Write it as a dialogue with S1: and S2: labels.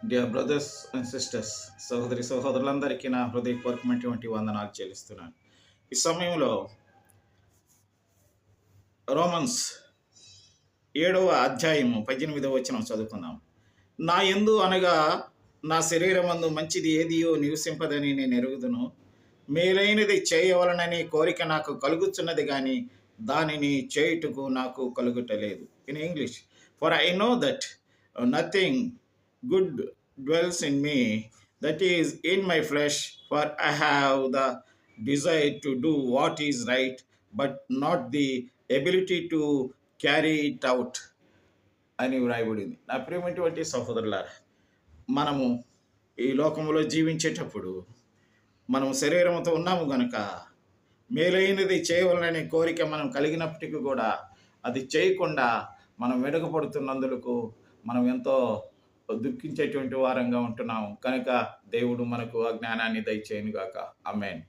S1: Dear brothers and sisters, సహోదరి సహోదరులందరికీ నా హృదయపూర్వకమైనటువంటి వందనాలు చెల్లిస్తున్నాను. ఈ సమయంలో రోమన్స్ 7వ అధ్యాయము 18వ వచనం చదువుకుందాం. నా యందు అనగా నా శరీరమందు మంచిది ఏదియో నివసింపదని నేను ఎరుగుదును. మేలైనది చేయవలనని కోరిక నాకు కలుగుతున్నది కానీ దానిని చేయుటకు నాకు కలుగుటలేదు. In English, for I know that nothing good dwells in me, that is in my flesh, for I have the desire to do what is right, but not the ability to carry it out అని వ్రాయబడింది. నా ప్రియమైనటువంటి సహోదరులారా, మనము ఈ లోకంలో జీవించేటప్పుడు మనం శరీరంతో ఉన్నాము గనుక మేలైనది చేయవలననే కోరిక మనం కలిగినప్పటికీ కూడా అది చేయకుండా మనం వెనుకపడుతున్నందుకు మనం ఎంతో దుఃఖించేటువంటి వారంగా ఉంటున్నాము. కనుక దేవుడు మనకు ఆ జ్ఞానాన్ని దయచేయునుగాక. ఆమేన్.